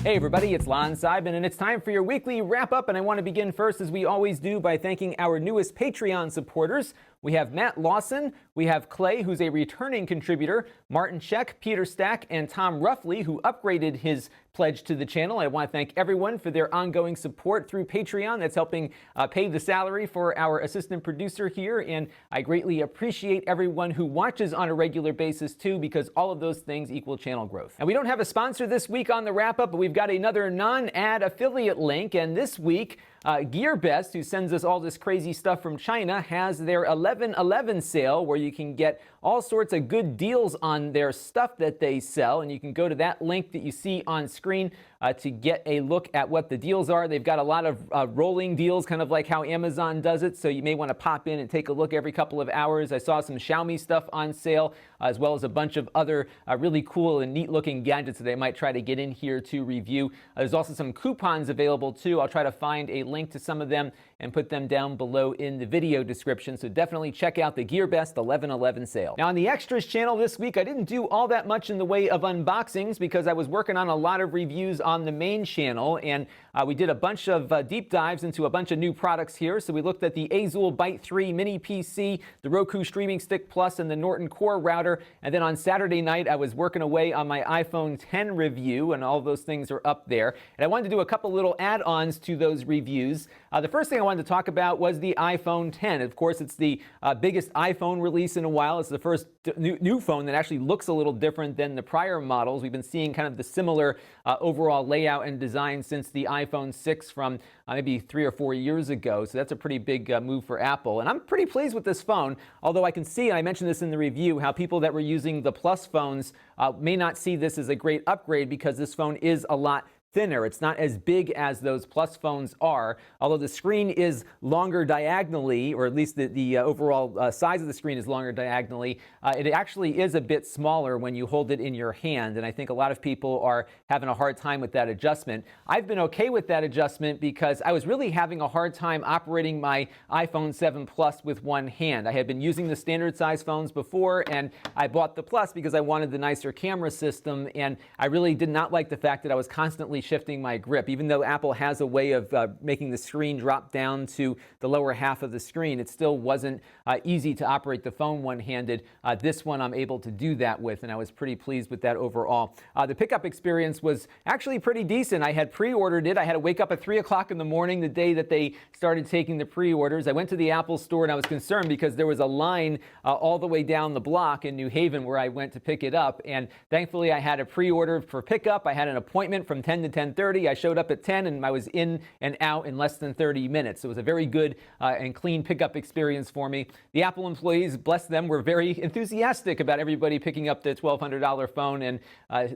Hey everybody, it's Lon.TV, and it's time for your weekly wrap-up, and I want to begin first, as we always do, by thanking our newest Patreon supporters. We have Matt Lawson, we have Clay, who's a returning contributor, Martin Scheck, Peter Stack, and Tom Ruffley, who upgraded his pledge to the channel. I want to thank everyone for their ongoing support through Patreon. That's helping pay the salary for our assistant producer here, and I greatly appreciate everyone who watches on a regular basis too, because all of those things equal channel growth. And we don't have a sponsor this week on the wrap-up, but we've got another non-ad affiliate link, and this week GearBest, who sends us all this crazy stuff from China, has their 11/11 sale where you can get all sorts of good deals on their stuff that they sell, and you can go to that link that you see on screen to get a look at what the deals are. They've got a lot of rolling deals, kind of like how Amazon does it, so you may want to pop in and take a look every couple of hours. I saw some Xiaomi stuff on sale, as well as a bunch of other really cool and neat looking gadgets that I might try to get in here to review. There's also some coupons available too. I'll try to find a link to some of them and put them down below in the video description, so definitely check out the GearBest 11/11 sale. Now on the Extras channel this week, I didn't do all that much in the way of unboxings because I was working on a lot of reviews on the main channel, and we did a bunch of deep dives into a bunch of new products here. So we looked at the Azulle Byte 3 mini PC, the Roku Streaming Stick Plus, and the Norton Core router, and then on Saturday night I was working away on my iPhone 10 review, and all of those things are up there. And I wanted to do a couple little add-ons to those reviews. The first thing I wanted to talk about was the iPhone 10. Of course, it's the biggest iPhone release in a while. It's the first new phone that actually looks a little different than the prior models. We've been seeing kind of the similar overall layout and design since the iPhone 6 from maybe 3 or 4 years ago. So that's a pretty big move for Apple. And I'm pretty pleased with this phone, although I can see, and I mentioned this in the review, how people that were using the Plus phones may not see this as a great upgrade because this phone is a lot thinner. It's not as big as those Plus phones are, although the screen is longer diagonally, or at least the overall size of the screen is longer diagonally. It actually is a bit smaller when you hold it in your hand, and I think a lot of people are having a hard time with that adjustment. I've been okay with that adjustment because I was really having a hard time operating my iPhone 7 Plus with one hand. I had been using the standard size phones before, and I bought the Plus because I wanted the nicer camera system, and I really did not like the fact that I was constantly shifting my grip. Even though Apple has a way of making the screen drop down to the lower half of the screen, it still wasn't easy to operate the phone one-handed. This one I'm able to do that with, and I was pretty pleased with that overall. The pickup experience was actually pretty decent. I had pre-ordered it. I had to wake up at 3 o'clock in the morning the day that they started taking the pre-orders. I went to the Apple store, and I was concerned because there was a line all the way down the block in New Haven where I went to pick it up, and thankfully I had a pre-order for pickup. I had an appointment from 10 to 10:30. I showed up at 10 and I was in and out in less than 30 minutes. So it was a very good and clean pickup experience for me. The Apple employees, bless them, were very enthusiastic about everybody picking up the $1,200 phone. And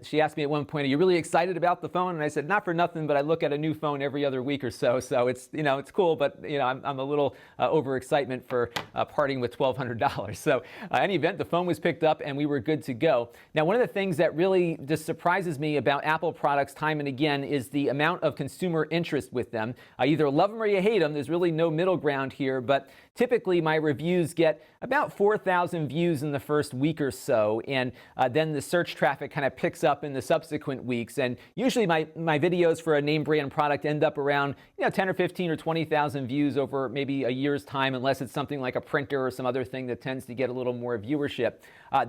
she asked me at one point, "Are you really excited about the phone?" And I said, "Not for nothing, but I look at a new phone every other week or so. So it's, it's cool, but I'm a little overexcitement for parting with $1,200. So in any event, the phone was picked up and we were good to go. Now, one of the things that really just surprises me about Apple products time and again is the amount of consumer interest with them. You either love them or you hate them. There's really no middle ground here, but typically my reviews get about 4,000 views in the first week or so, and then the search traffic kind of picks up in the subsequent weeks. And usually my videos for a name brand product end up around 10 or 15 or 20,000 views over maybe a year's time, unless it's something like a printer or some other thing that tends to get a little more viewership.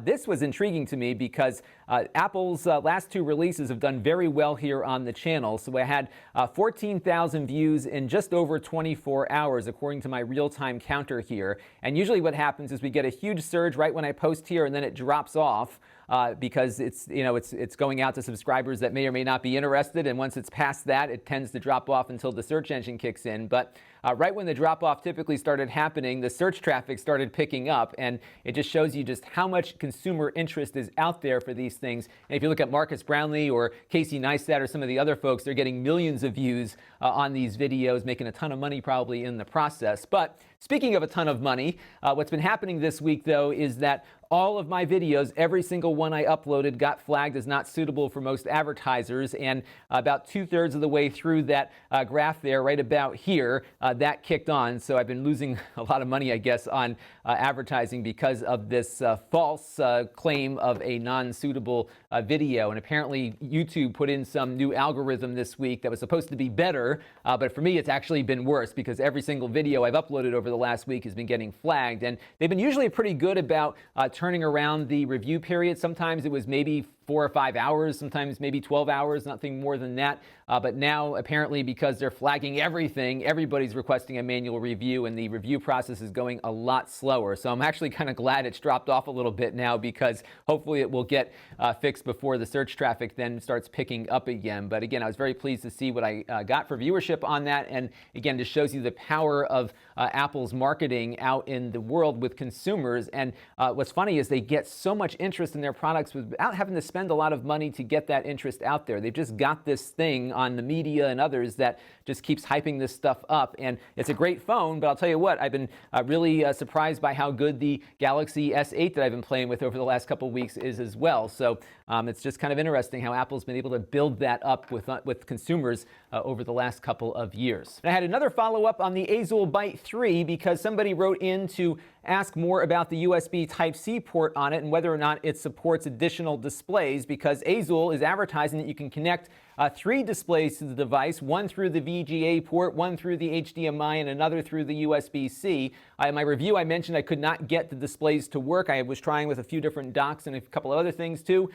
This was intriguing to me because Apple's last two releases have done very well here on the channel. So I had 14,000 views in just over 24 hours, according to my real-time counter here. And usually what happens is we get a huge surge right when I post here, and then it drops off. Because it's going out to subscribers that may or may not be interested, and once it's past that, it tends to drop off until the search engine kicks in. But right when the drop-off typically started happening, the search traffic started picking up, and it just shows you just how much consumer interest is out there for these things. And if you look at Marcus Brownlee or Casey Neistat or some of the other folks, they're getting millions of views on these videos, making a ton of money probably in the process. But speaking of a ton of money, what's been happening this week, though, is that all of my videos, every single one I uploaded, got flagged as not suitable for most advertisers. And about 2/3 of the way through that graph there, right about here, that kicked on. So I've been losing a lot of money, I guess, on advertising because of this false claim of a non-suitable video. And apparently YouTube put in some new algorithm this week that was supposed to be better, but for me it's actually been worse because every single video I've uploaded over the last week has been getting flagged. And they've been usually pretty good about turning around the review period. Sometimes it was maybe 4 or 5 hours, sometimes maybe 12 hours, nothing more than that. But now, apparently, because they're flagging everything, everybody's requesting a manual review, and the review process is going a lot slower. So I'm actually kind of glad it's dropped off a little bit now, because hopefully it will get fixed before the search traffic then starts picking up again. But again, I was very pleased to see what I got for viewership on that. And again, just shows you the power of Apple's marketing out in the world with consumers. And what's funny is they get so much interest in their products without having to spend a lot of money to get that interest out there. They've just got this thing on the media and others that just keeps hyping this stuff up. And it's a great phone, but I'll tell you what, I've been really surprised by how good the Galaxy S8 that I've been playing with over the last couple of weeks is as well. So it's just kind of interesting how Apple's been able to build that up with consumers over the last couple of years. And I had another follow-up on the Azulle Byte 3 because somebody wrote in to ask more about the USB Type-C port on it and whether or not it supports additional displays, because Azulle is advertising that you can connect 3 displays to the device, one through the VGA port, one through the HDMI, and another through the USB-C. In my review, I mentioned I could not get the displays to work. I was trying with a few different docks and a couple of other things too.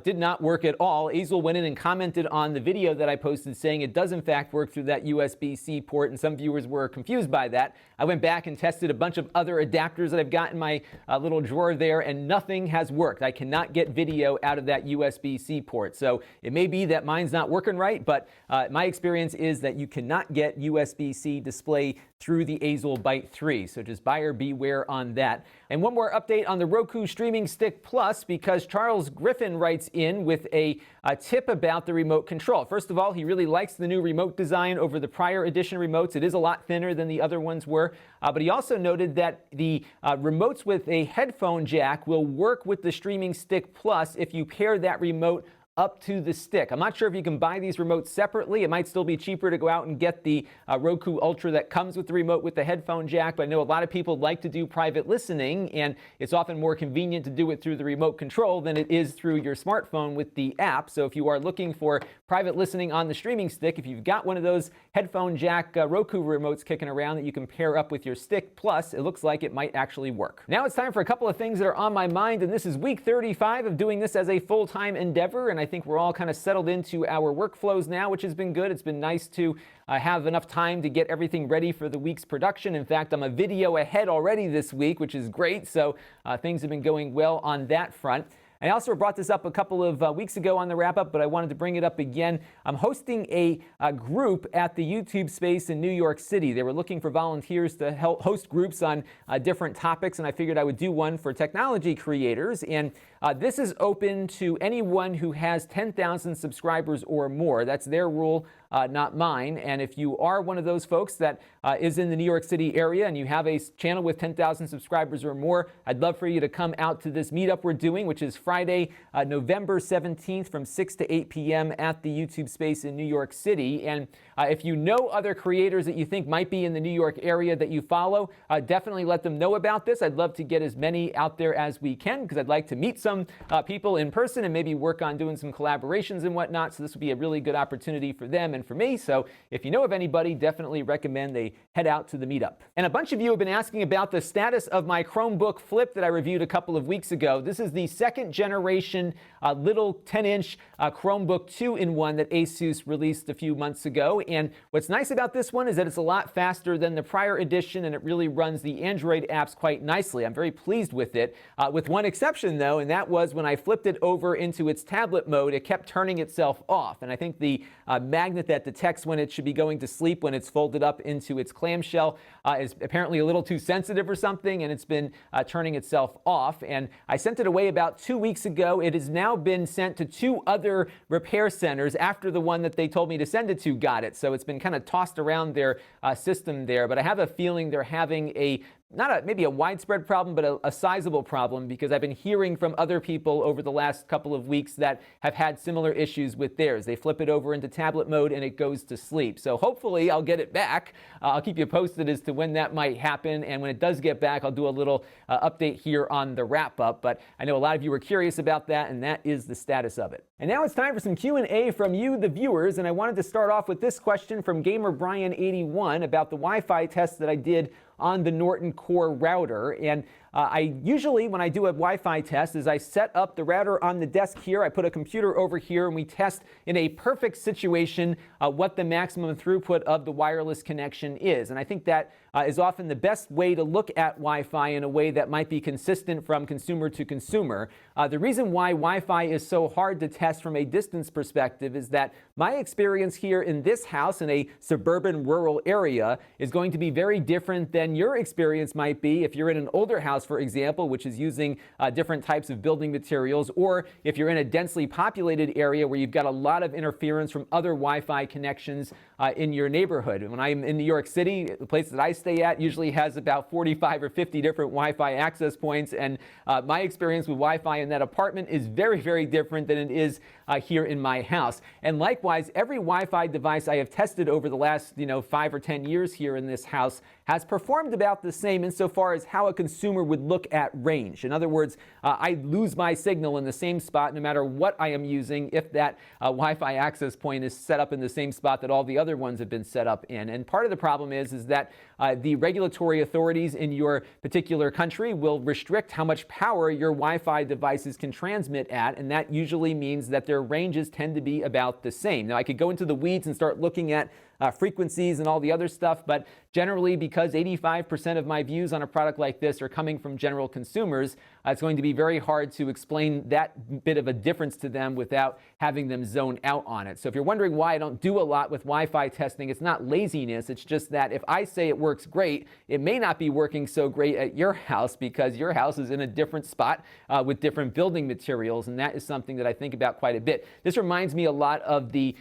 Did not work at all. Azulle went in and commented on the video that I posted saying it does in fact work through that USB-C port, and some viewers were confused by that. I went back and tested a bunch of other adapters that I've got in my little drawer there, and nothing has worked. I cannot get video out of that USB-C port. So it may be that mine's not working right, but my experience is that you cannot get USB-C display through the Azulle Byte 3. So just buyer beware on that. And one more update on the Roku Streaming Stick Plus, because Charles Griffin writes in with a tip about the remote control. First of all, he really likes the new remote design over the prior edition remotes. It is a lot thinner than the other ones were. But he also noted that the remotes with a headphone jack will work with the Streaming Stick Plus if you pair that remote up to the stick. I'm not sure if you can buy these remotes separately. It might still be cheaper to go out and get the Roku Ultra that comes with the remote with the headphone jack, but I know a lot of people like to do private listening, and it's often more convenient to do it through the remote control than it is through your smartphone with the app. So if you are looking for private listening on the streaming stick, if you've got one of those headphone jack Roku remotes kicking around that you can pair up with your Stick Plus, it looks like it might actually work. Now it's time for a couple of things that are on my mind, and this is week 35 of doing this as a full-time endeavor, and I think we're all kind of settled into our workflows now, which has been good. It's been nice to have enough time to get everything ready for the week's production. In fact, I'm a video ahead already this week, which is great. So things have been going well on that front. I also brought this up a couple of weeks ago on the wrap-up, but I wanted to bring it up again. I'm hosting a group at the YouTube space in New York City. They were looking for volunteers to help host groups on different topics, and I figured I would do one for technology creators. And this is open to anyone who has 10,000 subscribers or more. That's their rule, not mine. And if you are one of those folks that is in the New York City area and you have a channel with 10,000 subscribers or more, I'd love for you to come out to this meetup we're doing, which is Friday, November 17th from 6 to 8 p.m. at the YouTube space in New York City. And if you know other creators that you think might be in the New York area that you follow, definitely let them know about this. I'd love to get as many out there as we can, because I'd like to meet some people in person and maybe work on doing some collaborations and whatnot. So this would be a really good opportunity for them and for me. So if you know of anybody, definitely recommend they head out to the meetup. And a bunch of you have been asking about the status of my Chromebook Flip that I reviewed a couple of weeks ago. This is the second generation little 10-inch Chromebook 2-in-1 that Asus released a few months ago. And what's nice about this one is that it's a lot faster than the prior edition, and it really runs the Android apps quite nicely. I'm very pleased with it, with one exception though, and that was when I flipped it over into its tablet mode, it kept turning itself off. And I think the magnet that detects when it should be going to sleep when it's folded up into its clamshell is apparently a little too sensitive or something, and it's been turning itself off. And I sent it away about 2 weeks ago. It has now been sent to 2 other repair centers after the one that they told me to send it to got it. So it's been kind of tossed around their system there, but I have a feeling they're having a maybe a widespread problem, but a sizable problem, because I've been hearing from other people over the last couple of weeks that have had similar issues with theirs. They flip it over into tablet mode and it goes to sleep. So hopefully I'll get it back. I'll keep you posted as to when that might happen. And when it does get back, I'll do a little update here on the wrap-up. But I know a lot of you were curious about that, and that is the status of it. And now it's time for some Q&A from you, the viewers. And I wanted to start off with this question from Gamer Brian81 about the Wi-Fi test that I did on the Norton Core router. And I usually, when I do a Wi-Fi test, is I set up the router on the desk here, I put a computer over here, and we test in a perfect situation what the maximum throughput of the wireless connection is. And I think that is often the best way to look at Wi-Fi in a way that might be consistent from consumer to consumer. The reason why Wi-Fi is so hard to test from a distance perspective is that my experience here in this house in a suburban rural area is going to be very different than your experience might be if you're in an older house, for example, which is using different types of building materials, or if you're in a densely populated area where you've got a lot of interference from other Wi-Fi connections in your neighborhood. When I'm in New York City, the place that I stay at usually has about 45 or 50 different Wi-Fi access points, and my experience with Wi-Fi in that apartment is very, very different than it is here in my house. And likewise, every Wi-Fi device I have tested over the last 5 or 10 years here in this house has performed about the same insofar as how a consumer would look at range. In other words, I lose my signal in the same spot no matter what I am using if that Wi-Fi access point is set up in the same spot that all the other ones have been set up in. And part of the problem is that the regulatory authorities in your particular country will restrict how much power your Wi-Fi devices can transmit at, and that usually means that their ranges tend to be about the same. Now, I could go into the weeds and start looking at frequencies and all the other stuff, but generally, because 85% of my views on a product like this are coming from general consumers, it's going to be very hard to explain that bit of a difference to them without having them zone out on it. So if you're wondering why I don't do a lot with Wi-Fi testing, it's not laziness. It's just that if I say it works great, it may not be working so great at your house because your house is in a different spot with different building materials, and that is something that I think about quite a bit. This reminds me a lot of the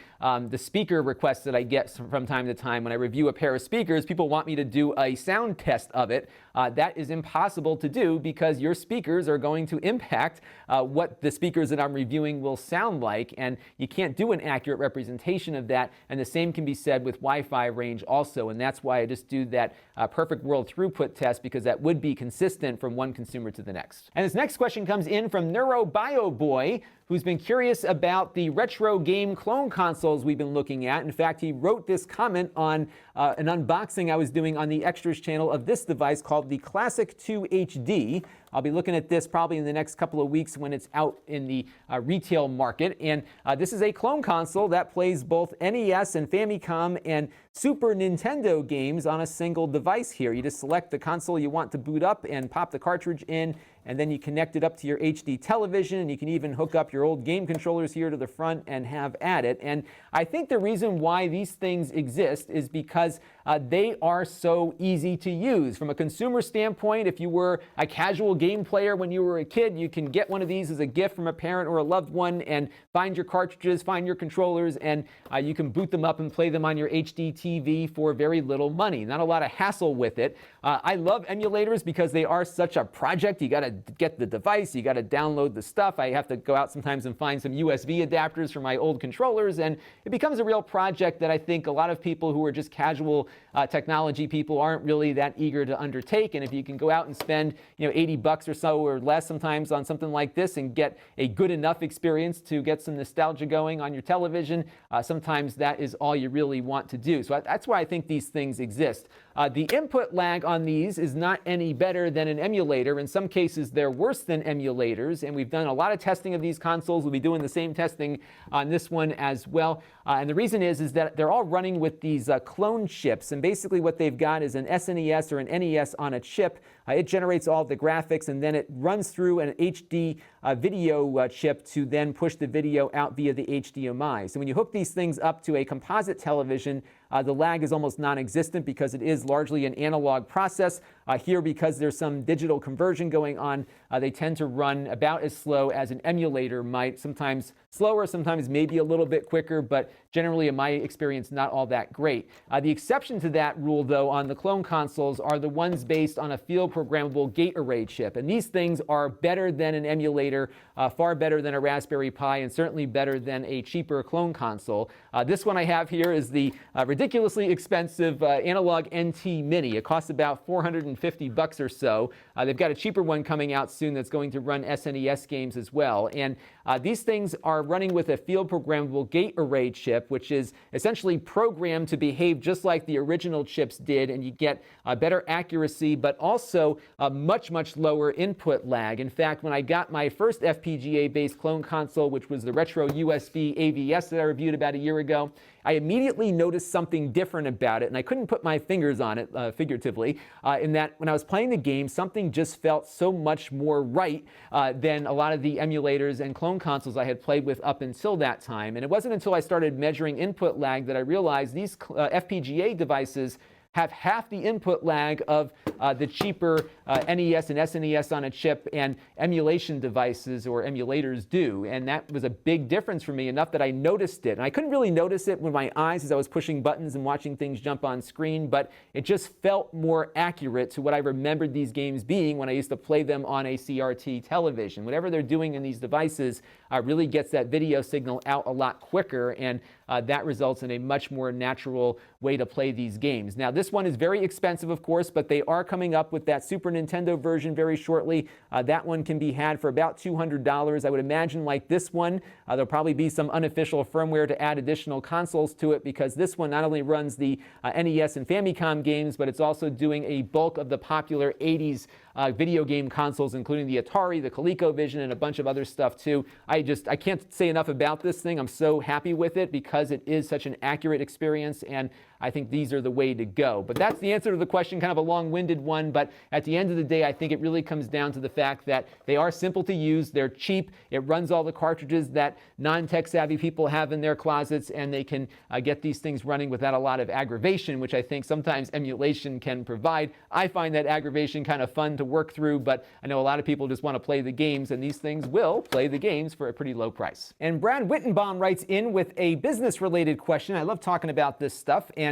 speaker requests that I get from time to time. When I review a pair of speakers, people want me to do a sound test of it. That is impossible to do because your speakers are going to impact what the speakers that I'm reviewing will sound like, and you can't do an accurate representation of that, and the same can be said with Wi-Fi range also, and that's why I just do that perfect world throughput test, because that would be consistent from one consumer to the next. And this next question comes in from NeuroBioBoy, who's been curious about the retro game clone consoles we've been looking at. In fact, he wrote this comment on an unboxing I was doing on the Extras channel of this device called the Classic 2 HD. I'll be looking at this probably in the next couple of weeks when it's out in the retail market. And this is a clone console that plays both NES and Famicom and Super Nintendo games on a single device here. You just select the console you want to boot up and pop the cartridge in, and then you connect it up to your HD television, and you can even hook up your old game controllers here to the front and have at it. And I think the reason why these things exist is because they are so easy to use. From a consumer standpoint, if you were a casual game player when you were a kid, you can get one of these as a gift from a parent or a loved one and find your cartridges, find your controllers, and you can boot them up and play them on your HD TV for very little money. Not a lot of hassle with it. I love emulators because they are such a project. You got to get the device, you got to download the stuff. I have to go out sometimes and find some USB adapters for my old controllers, and it becomes a real project that I think a lot of people who are just casual technology people aren't really that eager to undertake. And if you can go out and spend $80 or so or less sometimes on something like this and get a good enough experience to get some nostalgia going on your television, sometimes that is all you really want to do. So that's why I think these things exist. The input lag on these is not any better than an emulator. In some cases, they're worse than emulators, and we've done a lot of testing of these consoles. We'll be doing the same testing on this one as well. And the reason is that they're all running with these clone chips, and basically what they've got is an SNES or an NES on a chip. It generates all the graphics, and then it runs through an HD video chip to then push the video out via the HDMI. So when you hook these things up to a composite television, the lag is almost non-existent because it is largely an analog process. Here, because there's some digital conversion going on, they tend to run about as slow as an emulator might, sometimes slower, sometimes maybe a little bit quicker, but generally in my experience not all that great. The exception to that rule though on the clone consoles are the ones based on a field programmable gate array chip, and these things are better than an emulator, far better than a Raspberry Pi, and certainly better than a cheaper clone console. This one I have here is the ridiculously expensive Analog NT Mini. It costs about $450 or so. They've got a cheaper one coming out soon that's going to run SNES games as well. And these things are running with a field programmable gate array chip, which is essentially programmed to behave just like the original chips did, and you get better accuracy, but also a much lower input lag. In fact, when I got my first FPGA-based clone console, which was the Retro USB AVS that I reviewed about a year ago, I immediately noticed something different about it, and I couldn't put my fingers on it, figuratively, in that when I was playing the game, something just felt so much more right than a lot of the emulators and clone consoles I had played with up until that time. And it wasn't until I started measuring input lag that I realized these FPGA devices have half the input lag of the cheaper NES and SNES on a chip and emulation devices or emulators do. And that was a big difference for me, enough that I noticed it. And I couldn't really notice it with my eyes as I was pushing buttons and watching things jump on screen, but it just felt more accurate to what I remembered these games being when I used to play them on a CRT television. Whatever they're doing in these devices really gets that video signal out a lot quicker, and that results in a much more natural way to play these games. Now, this one is very expensive, of course, but they are coming up with that Super Nintendo version very shortly. That one can be had for about $200. I would imagine, like this one, there'll probably be some unofficial firmware to add additional consoles to it, because this one not only runs the NES and Famicom games, but it's also doing a bulk of the popular 80s video game consoles, including the Atari, the ColecoVision, and a bunch of other stuff too. I can't say enough about this thing. I'm so happy with it because it is such an accurate experience, and I think these are the way to go. But that's the answer to the question, kind of a long-winded one, but at the end of the day, I think it really comes down to the fact that they are simple to use, they're cheap, it runs all the cartridges that non-tech savvy people have in their closets, and they can get these things running without a lot of aggravation, which I think sometimes emulation can provide. I find that aggravation kind of fun to work through, but I know a lot of people just want to play the games, and these things will play the games for a pretty low price. And Brad Wittenbaum writes in with a business-related question. I love talking about this stuff, and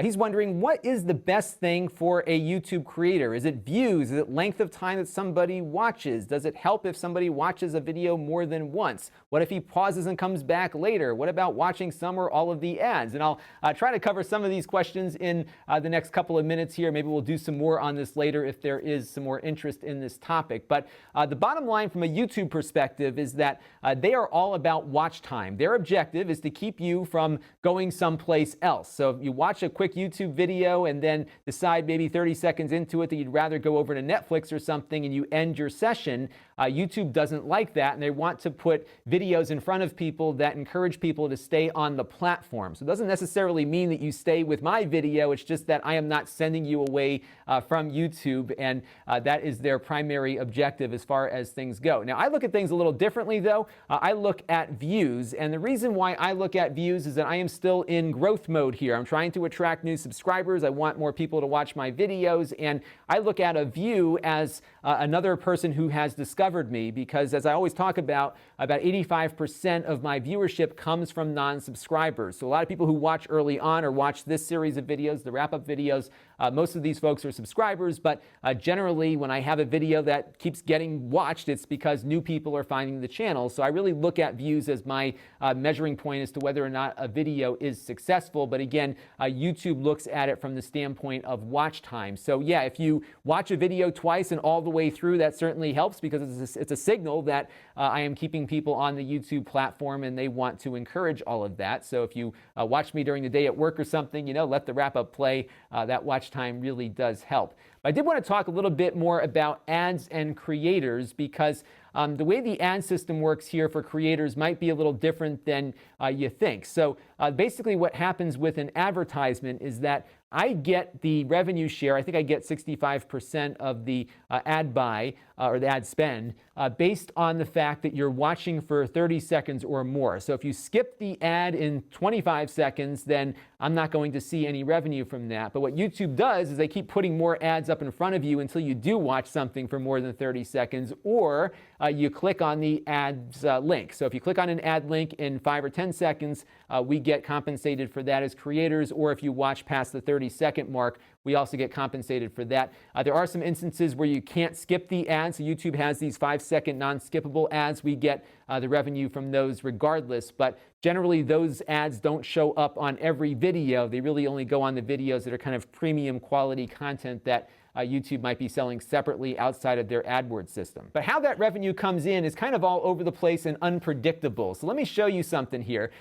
he's wondering, what is the best thing for a YouTube creator? Is it views? Is it length of time that somebody watches? Does it help if somebody watches a video more than once? What if he pauses and comes back later? What about watching some or all of the ads? And I'll try to cover some of these questions in the next couple of minutes here. Maybe we'll do some more on this later if there is some more interest in this topic. But the bottom line from a YouTube perspective is that they are all about watch time. Their objective is to keep you from going someplace else. So if you watch a quick YouTube video and then decide maybe 30 seconds into it that you'd rather go over to Netflix or something and you end your session, YouTube doesn't like that, and they want to put videos in front of people that encourage people to stay on the platform. So it doesn't necessarily mean that you stay with my video, it's just that I am not sending you away from YouTube, and that is their primary objective as far as things go. Now, I look at things a little differently though. I look at views, and the reason why I look at views is that I am still in growth mode here. I'm trying to attract new subscribers. I want more people to watch my videos, and I look at a view as another person who has discovered me, because as I always talk about 85% of my viewership comes from non-subscribers. So a lot of people who watch early on or watch this series of videos, the wrap-up videos, most of these folks are subscribers, but generally when I have a video that keeps getting watched, it's because new people are finding the channel. So I really look at views as my measuring point as to whether or not a video is successful. But again, YouTube looks at it from the standpoint of watch time. So yeah, if you watch a video twice and all the way through, that certainly helps, because it's a signal that I am keeping people on the YouTube platform, and they want to encourage all of that. So if you watch me during the day at work or something, let the wrap-up play. That watch time really does help. But I did want to talk a little bit more about ads and creators, because the way the ad system works here for creators might be a little different than you think. So basically what happens with an advertisement is that I get the revenue share. I think I get 65% of the ad buy or the ad spend based on the fact that you're watching for 30 seconds or more. So if you skip the ad in 25 seconds, then I'm not going to see any revenue from that. But what YouTube does is they keep putting more ads up in front of you until you do watch something for more than 30 seconds, or you click on the ads link. So if you click on an ad link in 5 or 10 seconds, we get compensated for that as creators, or if you watch past the 30-second mark, we also get compensated for that. There are some instances where you can't skip the ads. So YouTube has these 5-second non-skippable ads. We get the revenue from those regardless. But generally, those ads don't show up on every video. They really only go on the videos that are kind of premium quality content that YouTube might be selling separately outside of their AdWords system. But how that revenue comes in is kind of all over the place and unpredictable. So let me show you something here.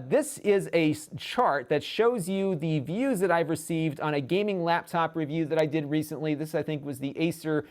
This is a chart that shows you the views that I've received on a gaming laptop review that I did recently. This, I think, was the Acer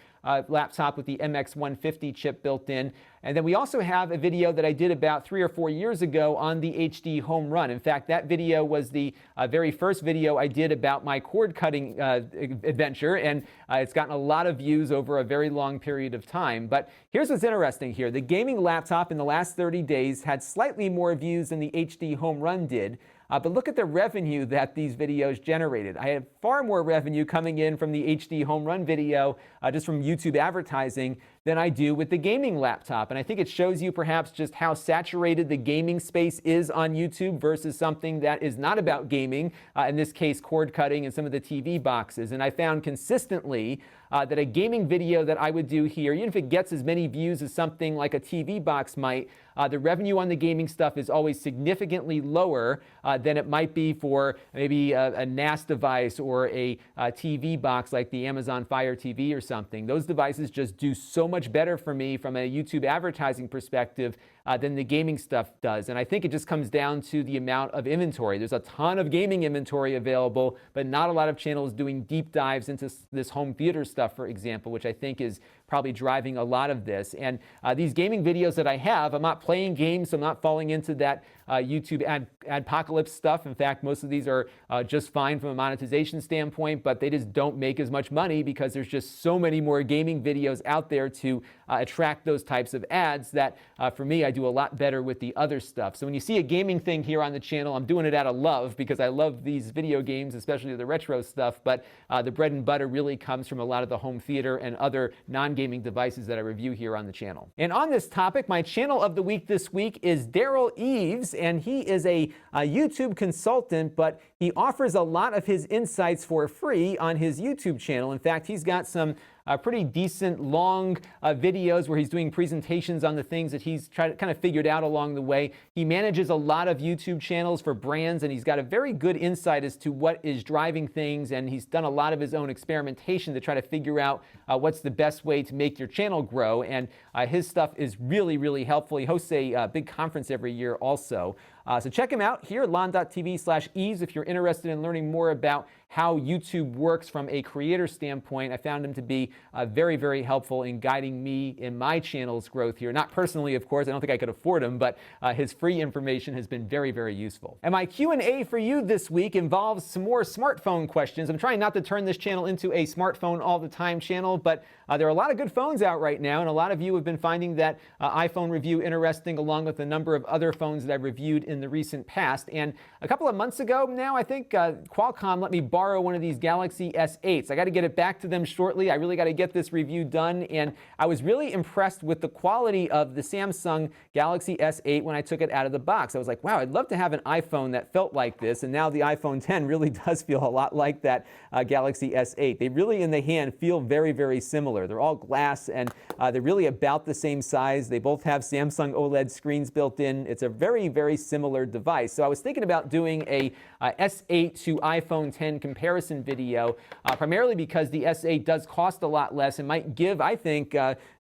laptop with the MX150 chip built in. And then we also have a video that I did about 3 or 4 years ago on the HD home run. In fact, that video was the very first video I did about my cord cutting adventure, and it's gotten a lot of views over a very long period of time. But here's what's interesting here. The gaming laptop in the last 30 days had slightly more views than the HD home run did. But look at the revenue that these videos generated. I had far more revenue coming in from the HD home run video, just from YouTube advertising, than I do with the gaming laptop. And I think it shows you perhaps just how saturated the gaming space is on YouTube versus something that is not about gaming, in this case, cord cutting and some of the TV boxes. And I found consistently that a gaming video that I would do here, even if it gets as many views as something like a TV box might, the revenue on the gaming stuff is always significantly lower than it might be for maybe a NAS device or a TV box like the Amazon Fire TV or something. Those devices just do so much better for me from a YouTube advertising perspective than the gaming stuff does. And I think it just comes down to the amount of inventory. There's a ton of gaming inventory available, but not a lot of channels doing deep dives into this home theater stuff, for example, which I think is probably driving a lot of this. And these gaming videos that I have, I'm not playing games, so I'm not falling into that YouTube adpocalypse stuff. In fact, most of these are just fine from a monetization standpoint, but they just don't make as much money because there's just so many more gaming videos out there to attract those types of ads that for me, I do a lot better with the other stuff. So when you see a gaming thing here on the channel, I'm doing it out of love because I love these video games, especially the retro stuff, but the bread and butter really comes from a lot of the home theater and other non-gaming devices that I review here on the channel. And on this topic, my channel of the week this week is Daryl Eves, and he is a YouTube consultant, but he offers a lot of his insights for free on his YouTube channel. In fact, he's got some pretty decent long videos where he's doing presentations on the things that he's kind of figured out along the way. He manages a lot of YouTube channels for brands, and he's got a very good insight as to what is driving things, and he's done a lot of his own experimentation to try to figure out what's the best way to make your channel grow, and his stuff is really, really helpful. He hosts a big conference every year also. So check him out here, Lon.TV/Eves, if you're interested in learning more about how YouTube works from a creator standpoint. I found him to be very, very helpful in guiding me in my channel's growth here. Not personally, of course, I don't think I could afford him, but his free information has been very, very useful. And my Q&A for you this week involves some more smartphone questions. I'm trying not to turn this channel into a smartphone all the time channel, but there are a lot of good phones out right now, and a lot of you have been finding that iPhone review interesting, along with a number of other phones that I've reviewed in the recent past. And a couple of months ago now, I think Qualcomm let me borrow one of these Galaxy S8s. I got to get it back to them shortly. I really got to get this review done, and I was really impressed with the quality of the Samsung Galaxy S8 when I took it out of the box. I was like, wow, I'd love to have an iPhone that felt like this, and now the iPhone X really does feel a lot like that Galaxy S8. They really, in the hand, feel very, very similar. They're all glass, and they're really about the same size. They both have Samsung OLED screens built in. It's a very, very similar device. So I was thinking about doing a S8 to iPhone X comparison video, primarily because the S8 does cost a lot less and might give, I think,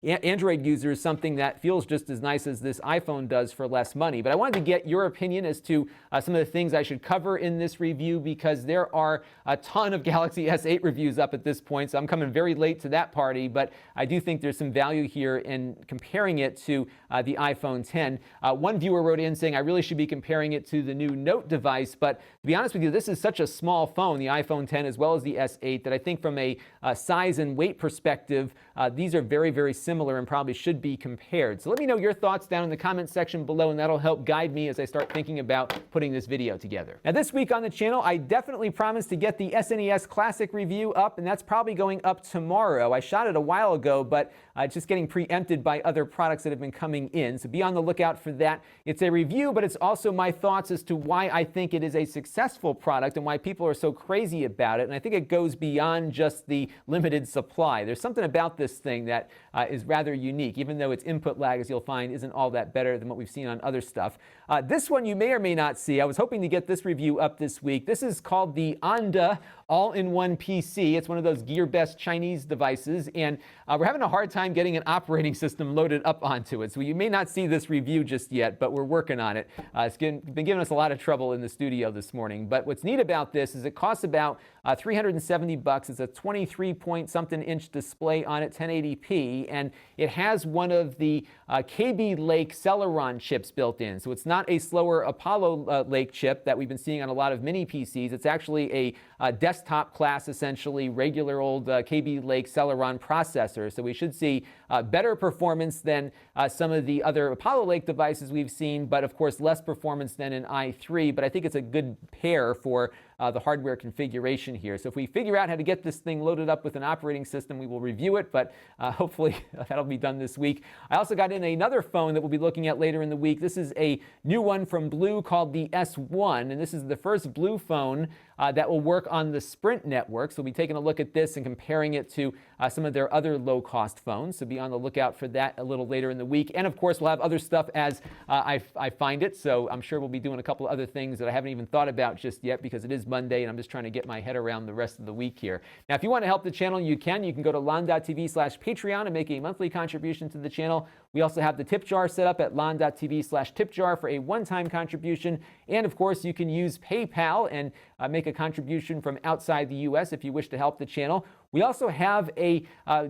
Android users something that feels just as nice as this iPhone does for less money. But I wanted to get your opinion as to some of the things I should cover in this review, because there are a ton of Galaxy S8 reviews up at this point, so I'm coming very late to that party, but I do think there's some value here in comparing it to the iPhone 10. One viewer wrote in saying I really should be comparing it to the new Note device, but to be honest with you, this is such a small phone, the iPhone 10 as well as the S8, that I think from a size and weight perspective, these are very, very similar and probably should be compared. So let me know your thoughts down in the comment section below, and that'll help guide me as I start thinking about putting this video together. Now this week on the channel, I definitely promised to get the SNES Classic review up, and that's probably going up tomorrow. I shot it a while ago, but it's just getting preempted by other products that have been coming in, so be on the lookout for that. It's a review, but it's also my thoughts as to why I think it is a successful product and why people are so crazy about it, and I think it goes beyond just the limited supply. There's something about this thing that is rather unique, even though its input lag, as you'll find, isn't all that better than what we've seen on other stuff. This one you may or may not see. I was hoping to get this review up this week. This is called the Onda all-in-one PC. It's one of those GearBest Chinese devices, and we're having a hard time getting an operating system loaded up onto it. So you may not see this review just yet, but we're working on it. It's been giving us a lot of trouble in the studio this morning. But what's neat about this is it costs about $370. It's a 23-point-something inch display on it, 1080p, and it has one of the KB Lake Celeron chips built in. So it's not a slower Apollo Lake chip that we've been seeing on a lot of mini PCs. It's actually a desktop class, essentially, regular old KB Lake Celeron processor. So we should see better performance than some of the other Apollo Lake devices we've seen, but of course less performance than an i3. But I think it's a good pair for the hardware configuration here. So if we figure out how to get this thing loaded up with an operating system, we will review it, but hopefully that'll be done this week. I also got in another phone that we'll be looking at later in the week. This is a new one from Blue called the S1, and this is the first Blue phone that will work on the Sprint network. So we'll be taking a look at this and comparing it to some of their other low-cost phones. So be on the lookout for that a little later in the week. And of course, we'll have other stuff as I find it. So I'm sure we'll be doing a couple of other things that I haven't even thought about just yet, because it is Monday and I'm just trying to get my head around the rest of the week here. Now, if you want to help the channel, you can. You can go to Lon.TV/Patreon and make a monthly contribution to the channel. We also have the tip jar set up at Lon.TV/tipjar for a one-time contribution. And of course, you can use PayPal and make a contribution from outside the U.S. if you wish to help the channel. We also have a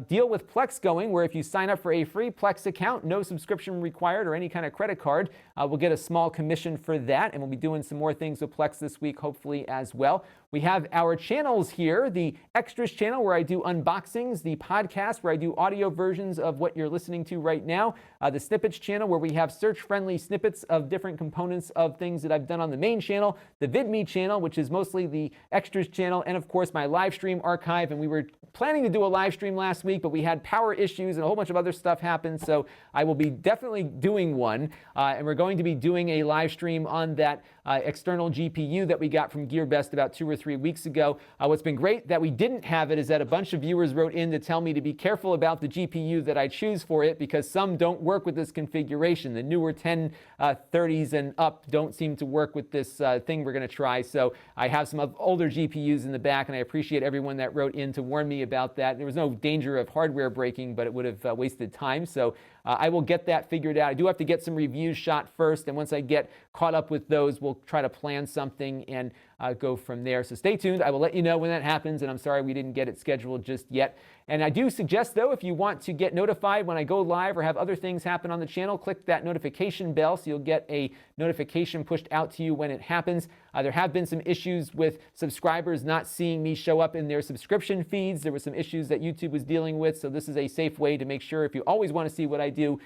deal with Plex going, where if you sign up for a free Plex account, no subscription required or any kind of credit card, we'll get a small commission for that, and we'll be doing some more things with Plex this week, hopefully, as well. We have our channels here, the Extras channel, where I do unboxings, the podcast, where I do audio versions of what you're listening to right now, the Snippets channel, where we have search-friendly snippets of different components of things that I've done on the main channel, the VidMe channel, which is mostly the Extras channel, and of course my live stream archive. And we were planning to do a live stream last week, but we had power issues and a whole bunch of other stuff happened, so I will be definitely doing one, and we're going to be doing a live stream on that external GPU that we got from GearBest about 2 or 3 weeks ago. What's been great that we didn't have it is that a bunch of viewers wrote in to tell me to be careful about the GPU that I choose for it, because some don't work with this configuration. The newer 1030s and up don't seem to work with this thing we're going to try, so I have some older GPUs in the back, and I appreciate everyone that wrote in to warn me about that. There was no danger of hardware breaking, but it would have wasted time, so I will get that figured out. I do have to get some reviews shot first, and once I get caught up with those, we'll try to plan something and go from there. So stay tuned. I will let you know when that happens, and I'm sorry we didn't get it scheduled just yet. And I do suggest, though, if you want to get notified when I go live or have other things happen on the channel, click that notification bell so you'll get a notification pushed out to you when it happens. There have been some issues with subscribers not seeing me show up in their subscription feeds. There were some issues that YouTube was dealing with, so this is a safe way to make sure, if you always want to see what I do,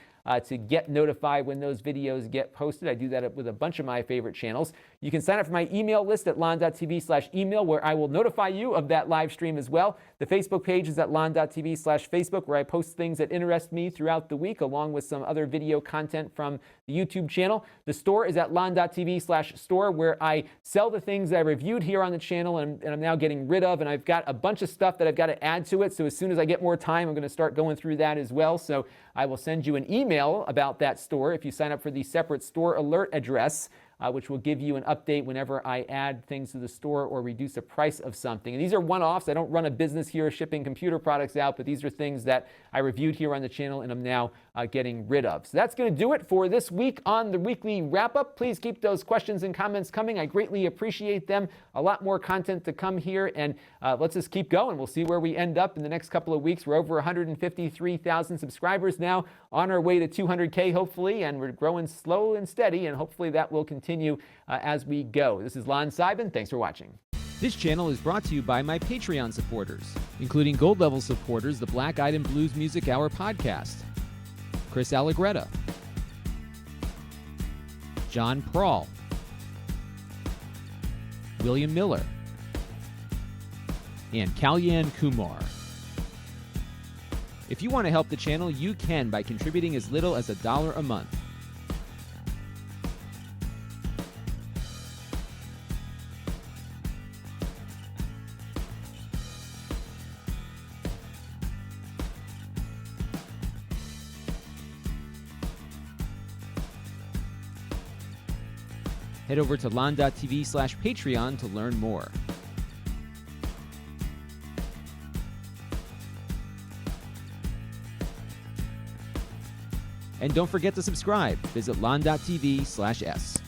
to get notified when those videos get posted. I do that with a bunch of my favorite channels. You can sign up for my email list at Lon.TV/email, where I will notify you of that live stream as well. The Facebook page is at Lon.TV/Facebook, where I post things that interest me throughout the week, along with some other video content from the YouTube channel. The store is at Lon.TV/store, where I sell the things that I reviewed here on the channel and I'm now getting rid of, and I've got a bunch of stuff that I've got to add to it. So as soon as I get more time, I'm going to start going through that as well. So I will send you an email about that store if you sign up for the separate store alert address which will give you an update whenever I add things to the store or reduce the price of something. And these are one-offs. I don't run a business here shipping computer products out, but these are things that I reviewed here on the channel and I'm now getting rid of. So that's going to do it for this week on the weekly wrap-up. Please keep those questions and comments coming. I greatly appreciate them. A lot more content to come here, and let's just keep going. We'll see where we end up in the next couple of weeks. We're over 153,000 subscribers now, on our way to 200K hopefully, and we're growing slow and steady, and hopefully that will continue as we go. This is Lon.TV. Thanks for watching. This channel is brought to you by my Patreon supporters, including gold level supporters, the Black Eyed and Blues Music Hour podcast, Chris Allegretta, John Prawl, William Miller, and Kalyan Kumar. If you want to help the channel, you can by contributing as little as $1 a month. Head over to Lon.TV/Patreon to learn more. And don't forget to subscribe. Visit Lon.TV/S.